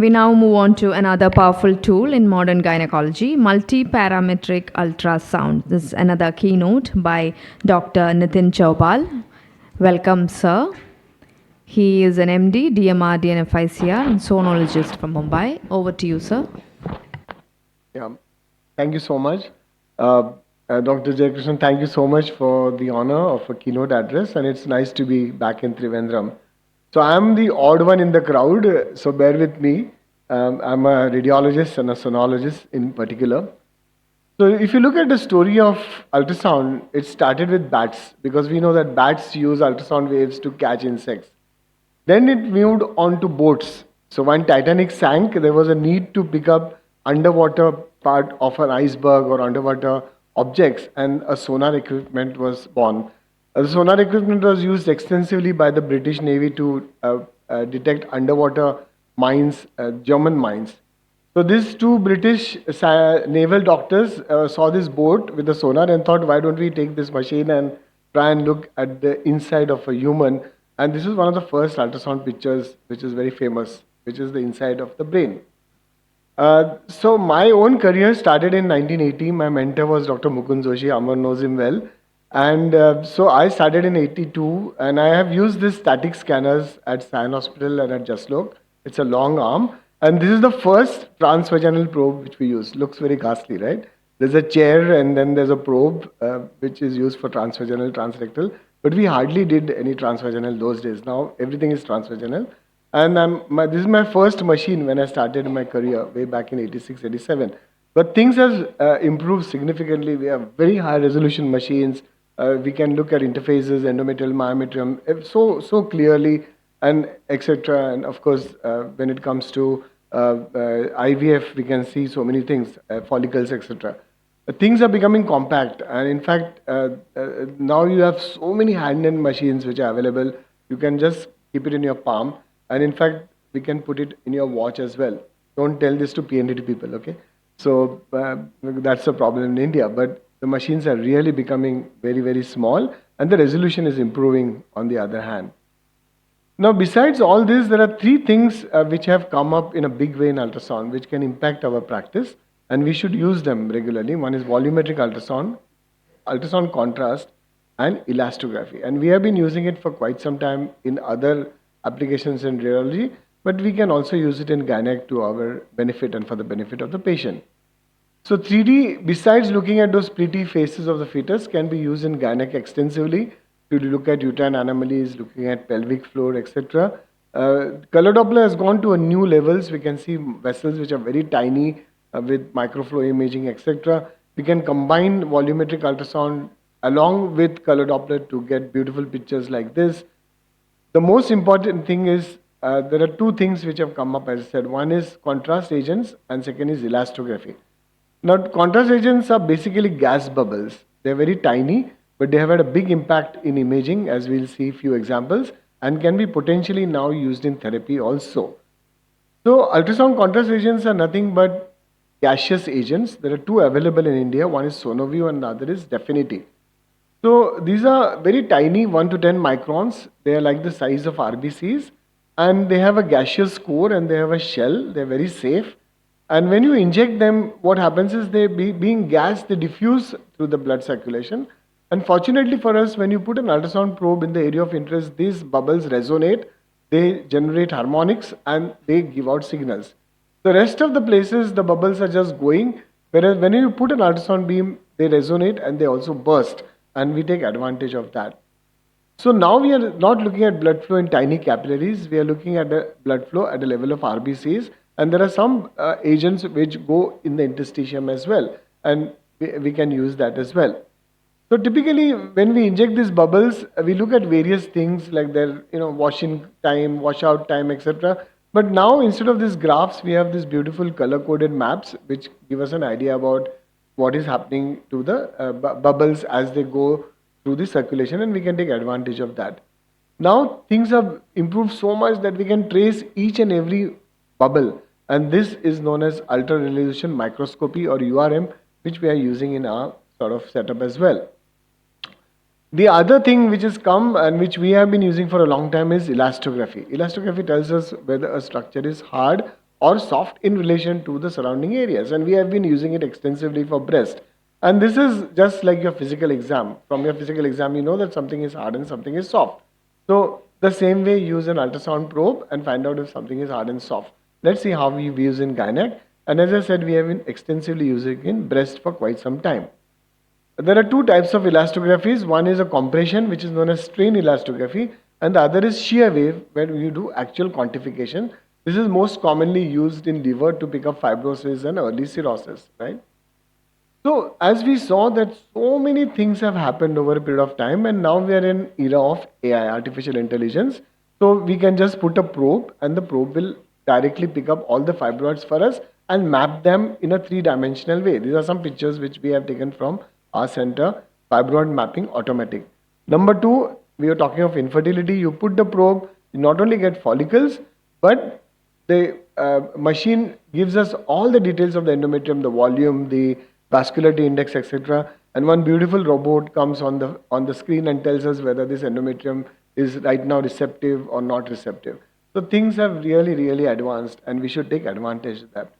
We now move on to another powerful tool in modern gynecology, multi-parametric ultrasound. This is another keynote by Dr. Nitin Chaubal. Welcome, sir. He is an MD, DMR, DNFICR, and sonologist from Mumbai. Over to you, sir. Yeah, thank you so much. Dr. Jayakrishnan, thank you so much for the honor of a keynote address, and it's nice to be back in Trivandrum. So I'm the odd one in the crowd, so bear with me. I'm a radiologist and a sonologist in particular. So if you look at the story of ultrasound, it started with bats because we know that bats use ultrasound waves to catch insects. Then it moved on to boats. So when Titanic sank, there was a need to pick up underwater part of an iceberg or underwater objects, and a sonar equipment was born. The sonar equipment was used extensively by the British Navy to detect underwater mines, German mines. So these two British naval doctors saw this boat with the sonar and thought, why don't we take this machine and try and look at the inside of a human? And this is one of the first ultrasound pictures, which is very famous, which is the inside of the brain. So my own career started in 1980. My mentor was Dr. Mukund Joshi. Amar knows him well. And so I started in 82, and I have used these static scanners at Sion Hospital and at Jaslok. It's a long arm. And this is the first transvaginal probe which we use. Looks very ghastly, right? There's a chair and then there's a probe which is used for transvaginal, transrectal. But we hardly did any transvaginal those days. Now everything is transvaginal. And this is my first machine when I started my career way back in 86, 87. But things have improved significantly. We have very high resolution machines. We can look at interfaces, endometrial, myometrium, so clearly, and etc. And of course, when it comes to IVF, we can see so many things, follicles, etc. Things are becoming compact, and in fact, now you have so many hand-end machines which are available. You can just keep it in your palm, and in fact, we can put it in your watch as well. Don't tell this to PNDT people, okay? So that's a problem in India, but the machines are really becoming very, very small, and the resolution is improving on the other hand. Now, besides all this, there are three things which have come up in a big way in ultrasound, which can impact our practice, and we should use them regularly. One is volumetric ultrasound, ultrasound contrast, and elastography. And we have been using it for quite some time in other applications in radiology, but we can also use it in gynec to our benefit and for the benefit of the patient. So 3D, besides looking at those pretty faces of the fetus, can be used in gynec extensively to look at uterine anomalies, looking at pelvic floor, etc. Color Doppler has gone to a new levels. We can see vessels which are very tiny with microflow imaging, etc. We can combine volumetric ultrasound along with color Doppler to get beautiful pictures like this. The most important thing is there are two things which have come up, as I said. One is contrast agents, and second is elastography. Now, contrast agents are basically gas bubbles. They're very tiny, but they have had a big impact in imaging, as we'll see a few examples, and can be potentially now used in therapy also. So, ultrasound contrast agents are nothing but gaseous agents. There are two available in India. One is Sonoview and the other is Definity. So these are very tiny, 1 to 10 microns. They are like the size of RBCs, and they have a gaseous core and they have a shell. They're very safe. And when you inject them, what happens is being gas, they diffuse through the blood circulation. Unfortunately for us, when you put an ultrasound probe in the area of interest, these bubbles resonate, they generate harmonics, and they give out signals. The rest of the places, the bubbles are just going, whereas when you put an ultrasound beam, they resonate and they also burst, and we take advantage of that. So now we are not looking at blood flow in tiny capillaries, we are looking at the blood flow at the level of RBCs, and there are some agents which go in the interstitium as well, and we can use that as well. So typically, when we inject these bubbles, we look at various things like their, washing time, washout time, etc. But now, instead of these graphs, we have these beautiful color-coded maps, which give us an idea about what is happening to the bubbles as they go through the circulation, and we can take advantage of that. Now, things have improved so much that we can trace each and every bubble, and this is known as ultra-resolution microscopy or URM, which we are using in our sort of setup as well. The other thing which has come and which we have been using for a long time is elastography. Elastography tells us whether a structure is hard or soft in relation to the surrounding areas. And we have been using it extensively for breast. And this is just like your physical exam. From your physical exam, you know that something is hard and something is soft. So the same way, use an ultrasound probe and find out if something is hard and soft. Let's see how we use in gynec. And as I said, we have been extensively using in breast for quite some time. There are two types of elastographies. One is a compression, which is known as strain elastography, and the other is shear wave, where you do actual quantification. This is most commonly used in liver to pick up fibrosis and early cirrhosis, right? So as we saw that so many things have happened over a period of time, and now we are in era of AI, artificial intelligence. So we can just put a probe, and the probe will directly pick up all the fibroids for us and map them in a three-dimensional way. These are some pictures which we have taken from our center, fibroid mapping automatic. Number two, we are talking of infertility. You put the probe, you not only get follicles, but the machine gives us all the details of the endometrium, the volume, the vascularity index, etc. And one beautiful robot comes on the screen and tells us whether this endometrium is right now receptive or not receptive. So things have really advanced, and we should take advantage of that.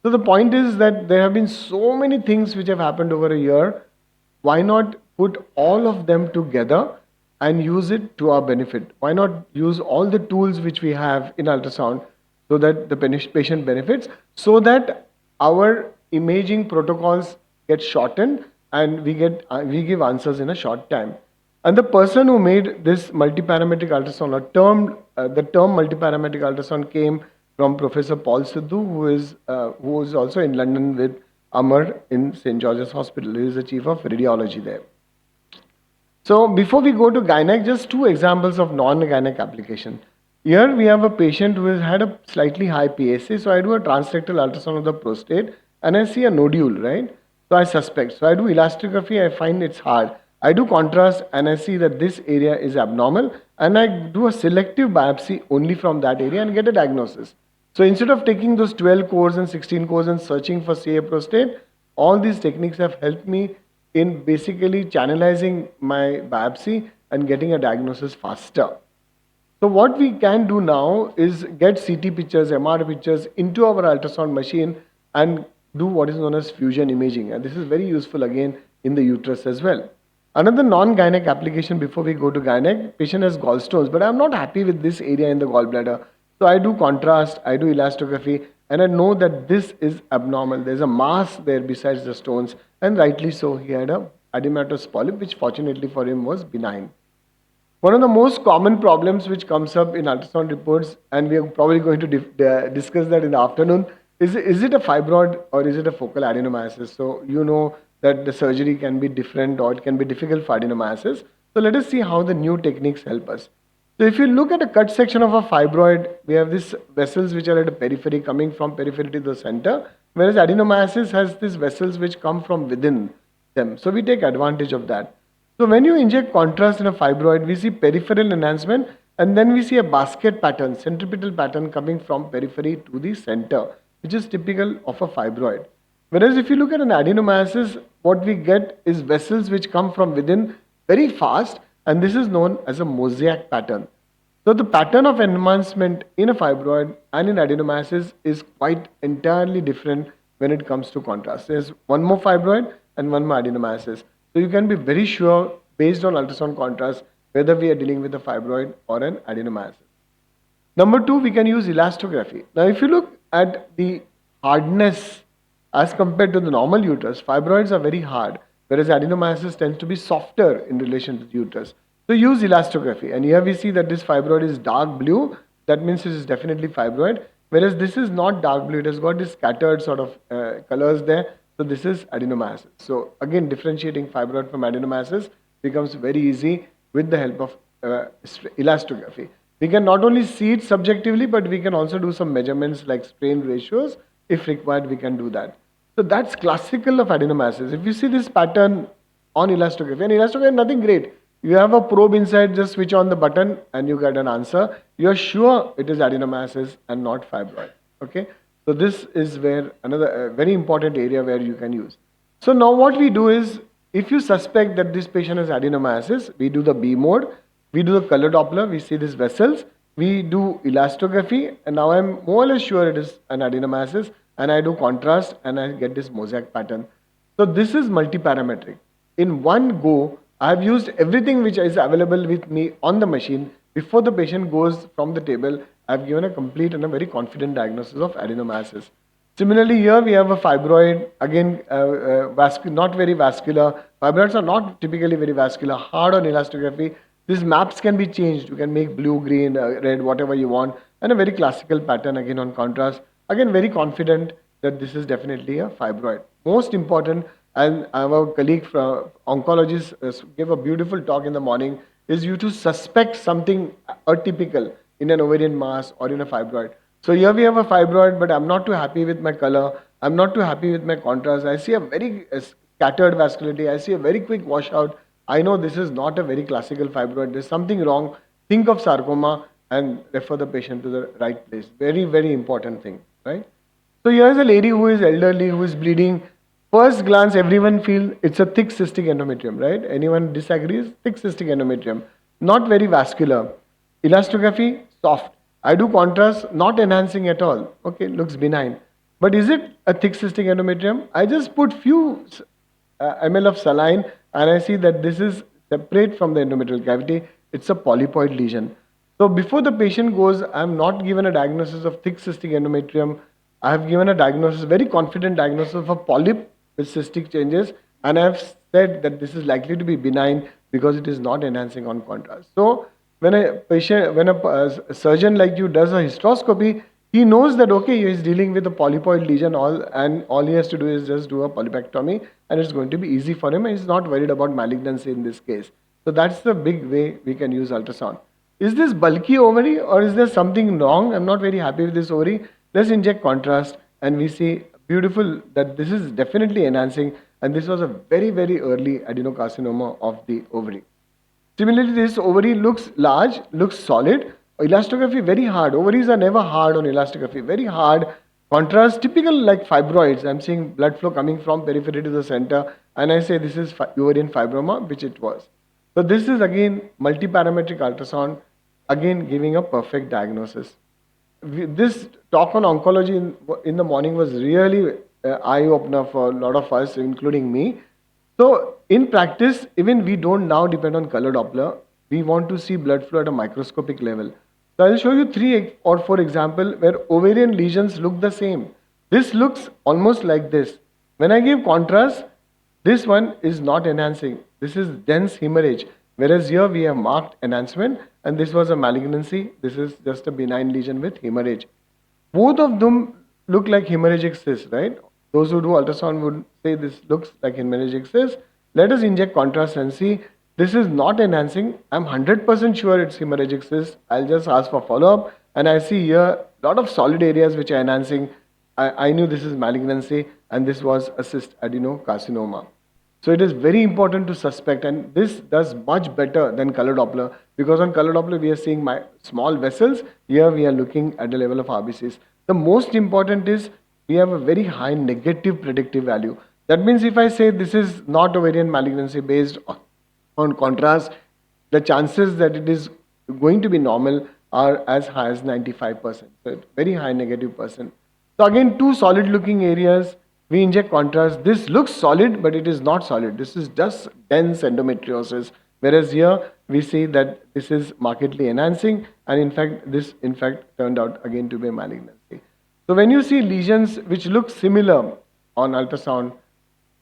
So the point is that there have been so many things which have happened over a year. Why not put all of them together and use it to our benefit? Why not use all the tools which we have in ultrasound so that the patient benefits, so that our imaging protocols get shortened and we give answers in a short time. And the person who made this multiparametric ultrasound, the term multiparametric ultrasound came from Professor Paul Sidhu, who is also in London with Amar in St. George's Hospital. He is the chief of radiology there. So before we go to gynec, just two examples of non-gynec application. Here we have a patient who has had a slightly high PSA. So I do a transrectal ultrasound of the prostate and I see a nodule, right? So I suspect. So I do elastography, I find it's hard. I do contrast and I see that this area is abnormal, and I do a selective biopsy only from that area and get a diagnosis. So instead of taking those 12 cores and 16 cores and searching for CA prostate, all these techniques have helped me in basically channelizing my biopsy and getting a diagnosis faster. So what we can do now is get CT pictures, MR pictures into our ultrasound machine and do what is known as fusion imaging. And this is very useful again in the uterus as well. Another non-gynec application before we go to gynec, patient has gallstones, but I'm not happy with this area in the gallbladder. So I do contrast, I do elastography, and I know that this is abnormal. There's a mass there besides the stones, and rightly so, he had a adematous polyp, which fortunately for him was benign. One of the most common problems which comes up in ultrasound reports, and we are probably going to discuss that in the afternoon, is it a fibroid or is it a focal adenomyosis? So you know that the surgery can be different or it can be difficult for adenomyosis. So let us see how the new techniques help us. So if you look at a cut section of a fibroid, we have these vessels which are at the periphery, coming from periphery to the center, whereas adenomyosis has these vessels which come from within them. So we take advantage of that. So when you inject contrast in a fibroid, we see peripheral enhancement, and then we see a basket pattern, centripetal pattern coming from periphery to the center, which is typical of a fibroid. Whereas if you look at an adenomyosis, what we get is vessels which come from within very fast, and this is known as a mosaic pattern. So the pattern of enhancement in a fibroid and in adenomyosis is quite entirely different when it comes to contrast. There's one more fibroid and one more adenomyosis. So you can be very sure based on ultrasound contrast whether we are dealing with a fibroid or an adenomyosis. Number two, we can use elastography. Now if you look at the hardness as compared to the normal uterus, fibroids are very hard, whereas adenomyosis tends to be softer in relation to the uterus. So use elastography, and here we see that this fibroid is dark blue. That means it is definitely fibroid, whereas this is not dark blue. It has got this scattered sort of colors there. So this is adenomyosis. So again, differentiating fibroid from adenomyosis becomes very easy with the help of elastography. We can not only see it subjectively, but we can also do some measurements like strain ratios. If required, we can do that. So that's classical of adenomyosis. If you see this pattern on elastography, and elastography is nothing great. You have a probe inside, just switch on the button and you get an answer. You're sure it is adenomyosis and not fibroid. Okay? So this is where another very important area where you can use. So now what we do is, if you suspect that this patient has adenomyosis, we do the B mode, we do the color Doppler, we see these vessels, we do elastography, and now I'm more or less sure it is an adenomyosis, and I do contrast, and I get this mosaic pattern. So this is multi-parametric. In one go, I have used everything which is available with me on the machine. Before the patient goes from the table, I've given a complete and a very confident diagnosis of adenomyosis. Similarly, here we have a fibroid, again, not very vascular. Fibroids are not typically very vascular, hard on elastography. These maps can be changed. You can make blue, green, red, whatever you want, and a very classical pattern again on contrast. Again, very confident that this is definitely a fibroid. Most important, and our colleague from oncologist gave a beautiful talk in the morning, is you to suspect something atypical in an ovarian mass or in a fibroid. So here we have a fibroid, but I'm not too happy with my color. I'm not too happy with my contrast. I see a very scattered vascularity. I see a very quick washout. I know this is not a very classical fibroid. There's something wrong. Think of sarcoma and refer the patient to the right place. Very, very important thing, right? So here's a lady who is elderly, who is bleeding. First glance, everyone feels it's a thick cystic endometrium, right? Anyone disagrees? Thick cystic endometrium, not very vascular. Elastography, soft. I do contrast, not enhancing at all. Okay, looks benign. But is it a thick cystic endometrium? I just put few ml of saline and I see that this is separate from the endometrial cavity. It's a polypoid lesion. So before the patient goes, I am not given a diagnosis of thick cystic endometrium. I have given a diagnosis, very confident diagnosis of a polyp with cystic changes, and I have said that this is likely to be benign because it is not enhancing on contrast. So when a patient, when a surgeon like you does a hysteroscopy, he knows that okay, he is dealing with a polypoid lesion, and all he has to do is just do a polypectomy, and it's going to be easy for him. And he's not worried about malignancy in this case. So that's the big way we can use ultrasound. Is this bulky ovary or is there something wrong? I'm not very happy with this ovary. Let's inject contrast and we see beautiful that this is definitely enhancing, and this was a very, very early adenocarcinoma of the ovary. Similarly, this ovary looks large, looks solid. Elastography very hard. Ovaries are never hard on elastography. Very hard. Contrast typical like fibroids. I'm seeing blood flow coming from periphery to the center, and I say this is ovarian fibroma, which it was. So this is again multi-parametric ultrasound, again giving a perfect diagnosis. This talk on oncology in the morning was really eye opener for a lot of us, including me. So in practice, even we don't now depend on color Doppler. We want to see blood flow at a microscopic level. So I'll show you 3 or 4 examples where ovarian lesions look the same. This looks almost like this. When I give contrast, this one is not enhancing. This is dense hemorrhage. Whereas here we have marked enhancement, and this was a malignancy. This is just a benign lesion with hemorrhage. Both of them look like hemorrhagic cyst, right? Those who do ultrasound would say this looks like hemorrhagic cyst. Let us inject contrast and see. This is not enhancing. I'm 100% sure it's hemorrhagic cyst. I'll just ask for follow-up. And I see here a lot of solid areas which are enhancing. I knew this is malignancy, and this was a cyst adenocarcinoma. So it is very important to suspect, and this does much better than color Doppler, because on color Doppler we are seeing my small vessels. Here we are looking at the level of RBCs. The most important is we have a very high negative predictive value. That means if I say this is not ovarian malignancy based on contrast, the chances that it is going to be normal are as high as 95%. So very high negative percent. So again, two solid looking areas, we inject contrast. This looks solid, but it is not solid. This is just dense endometriosis. Whereas here we see that this is markedly enhancing, and in fact, this in fact turned out again to be a malignancy. So when you see lesions which look similar on ultrasound,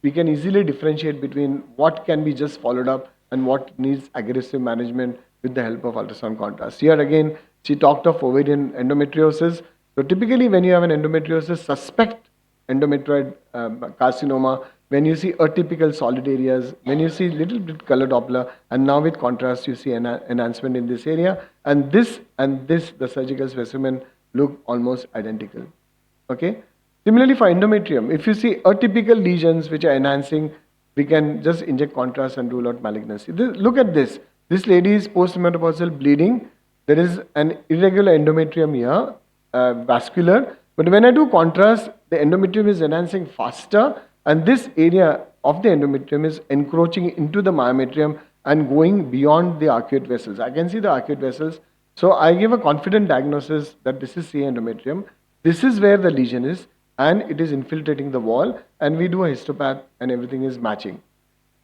we can easily differentiate between what can be just followed up and what needs aggressive management with the help of ultrasound contrast. Here again, she talked of ovarian endometriosis. So typically when you have an endometriosis, suspect endometrioid carcinoma when you see atypical solid areas, when you see little bit color Doppler, and now with contrast you see an enhancement in this area, and this, the surgical specimen look almost identical. Okay. Similarly for endometrium, if you see atypical lesions which are enhancing, we can just inject contrast and rule out malignancy. Look at this. This lady is postmenopausal bleeding. There is an irregular endometrium here, vascular. But when I do contrast, the endometrium is enhancing faster, and this area of the endometrium is encroaching into the myometrium and going beyond the arcuate vessels. I can see the arcuate vessels. So I give a confident diagnosis that this is CA endometrium. This is where the lesion is, and it is infiltrating the wall. And we do a histopath, and everything is matching.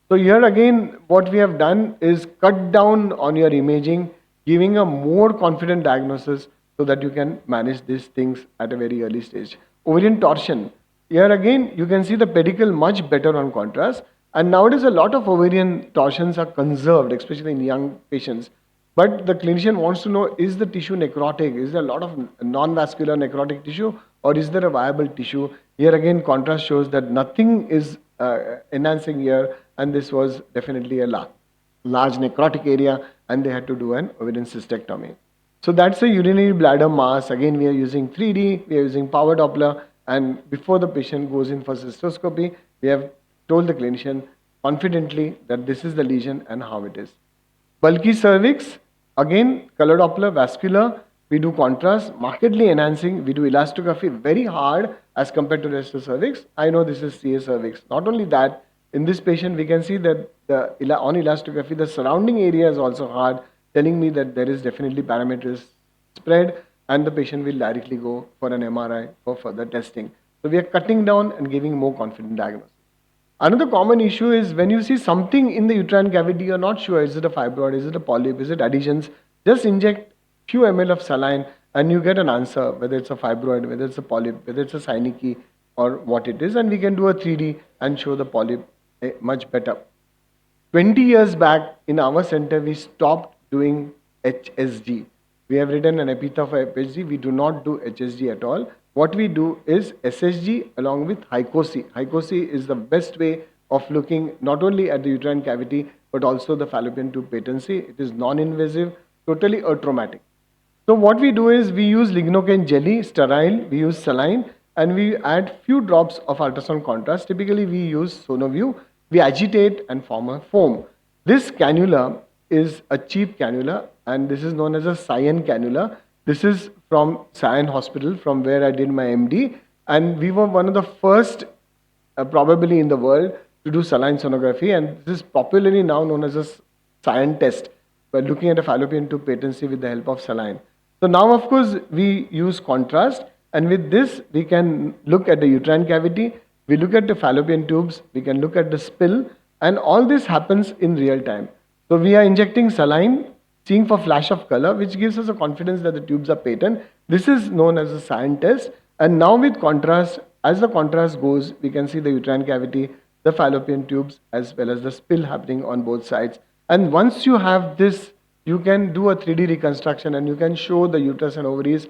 So here again, what we have done is cut down on your imaging, giving a more confident diagnosis so that you can manage these things at a very early stage. Ovarian torsion. Here again, you can see the pedicle much better on contrast. And nowadays, a lot of ovarian torsions are conserved, especially in young patients. But the clinician wants to know, is the tissue necrotic? Is there a lot of non-vascular necrotic tissue, or is there a viable tissue? Here again, contrast shows that nothing is enhancing here, and this was definitely a large necrotic area, and they had to do an ovarian cystectomy. So that's a urinary bladder mass. Again, we are using 3D, we are using power Doppler, and before the patient goes in for cystoscopy, we have told the clinician confidently that this is the lesion and how it is. Bulky cervix, again, color Doppler, vascular, we do contrast, markedly enhancing, we do elastography very hard as compared to the rest of cervix. I know this is CA cervix. Not only that, in this patient, we can see that on elastography, the surrounding area is also hard, telling me that there is definitely parameters spread, and the patient will directly go for an MRI for further testing. So we are cutting down and giving more confident diagnosis. Another common issue is when you see something in the uterine cavity, you're not sure, is it a fibroid, is it a polyp, is it adhesions, just inject few ml of saline and you get an answer, whether it's a fibroid, whether it's a polyp, whether it's a synecdoche or what it is, and we can do a 3D and show the polyp much better. 20 years back in our center, we stopped doing HSG. We have written an epitaph for HSG. We do not do HSG at all. What we do is SSG along with hycosi. Hycosi is the best way of looking not only at the uterine cavity but also the fallopian tube patency. It is non-invasive, totally atraumatic. So what we do is we use lignocaine jelly, sterile, we use saline, and we add few drops of ultrasound contrast. Typically we use Sonoview. We agitate and form a foam. This cannula is a cheap cannula, and this is known as a Cyan cannula. This is from Cyan Hospital, from where I did my MD, and we were one of the first, probably in the world, to do saline sonography, and this is popularly now known as a Cyan test, by looking at a fallopian tube patency with the help of saline. So now, of course, we use contrast, and with this, we can look at the uterine cavity, we look at the fallopian tubes, we can look at the spill, and all this happens in real time. So we are injecting saline, seeing for flash of color, which gives us a confidence that the tubes are patent. This is known as a Cyan test. And now with contrast, as the contrast goes, we can see the uterine cavity, the fallopian tubes, as well as the spill happening on both sides. And once you have this, you can do a 3D reconstruction and you can show the uterus and ovaries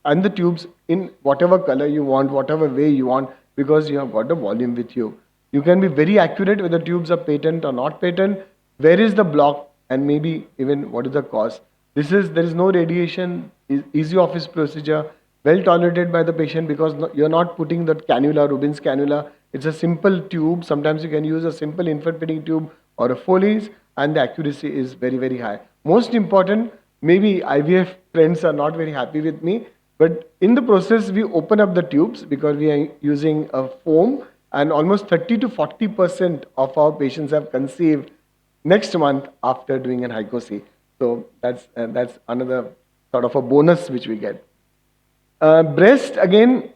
and the tubes in whatever color you want, whatever way you want, because you have got the volume with you. You can be very accurate whether tubes are patent or not patent, where is the block, and maybe even what is the cause. There is no radiation, easy office procedure, well tolerated by the patient because you're not putting that cannula, Rubin's cannula. It's a simple tube. Sometimes you can use a simple infant feeding tube or a Foley's, and the accuracy is very, very high. Most important, maybe IVF friends are not very happy with me, but in the process, we open up the tubes because we are using a foam, and almost 30 to 40% of our patients have conceived next month after doing an hycosi. So that's another sort of a bonus which we get. Breast, again,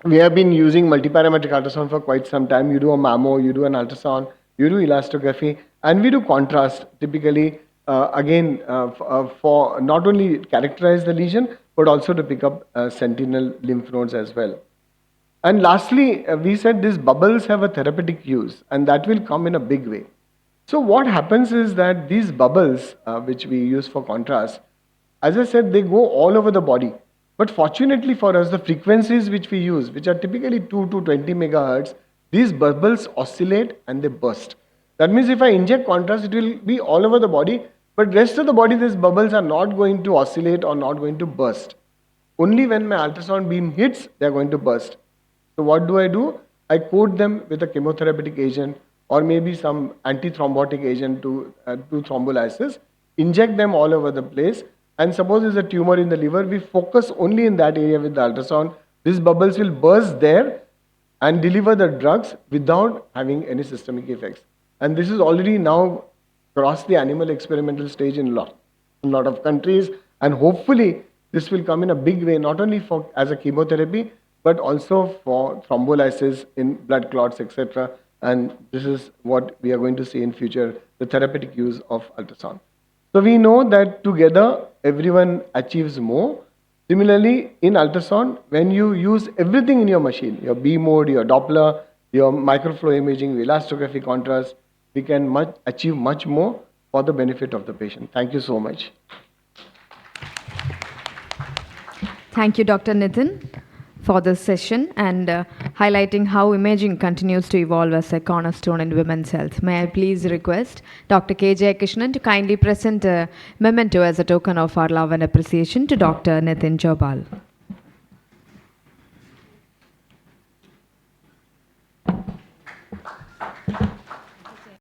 we have been using multiparametric ultrasound for quite some time. You do a mammo, you do an ultrasound, you do elastography, and we do contrast typically, for not only characterize the lesion, but also to pick up sentinel lymph nodes as well. And lastly, we said these bubbles have a therapeutic use, and that will come in a big way. So what happens is that these bubbles, which we use for contrast, as I said, they go all over the body. But fortunately for us, the frequencies which we use, which are typically 2 to 20 megahertz, these bubbles oscillate and they burst. That means if I inject contrast, it will be all over the body, but rest of the body, these bubbles are not going to oscillate or not going to burst. Only when my ultrasound beam hits, they are going to burst. So what do? I coat them with a chemotherapeutic agent or maybe some antithrombotic agent to do thrombolysis, inject them all over the place, and suppose there's a tumor in the liver, we focus only in that area with the ultrasound. These bubbles will burst there and deliver the drugs without having any systemic effects. And this is already now crossed the animal experimental stage in a lot of countries. And hopefully, this will come in a big way, not only for as a chemotherapy, but also for thrombolysis in blood clots, etc. And this is what we are going to see in future, the therapeutic use of ultrasound. So we know that together everyone achieves more. Similarly, in ultrasound, when you use everything in your machine, your B mode, your Doppler, your microflow imaging, elastography contrast, we can achieve much more for the benefit of the patient. Thank you so much. Thank you, Dr. Nitin, for this session and highlighting how imaging continues to evolve as a cornerstone in women's health. May I please request Dr. K. Krishnan to kindly present a memento as a token of our love and appreciation to Dr. Nitin Chaubal.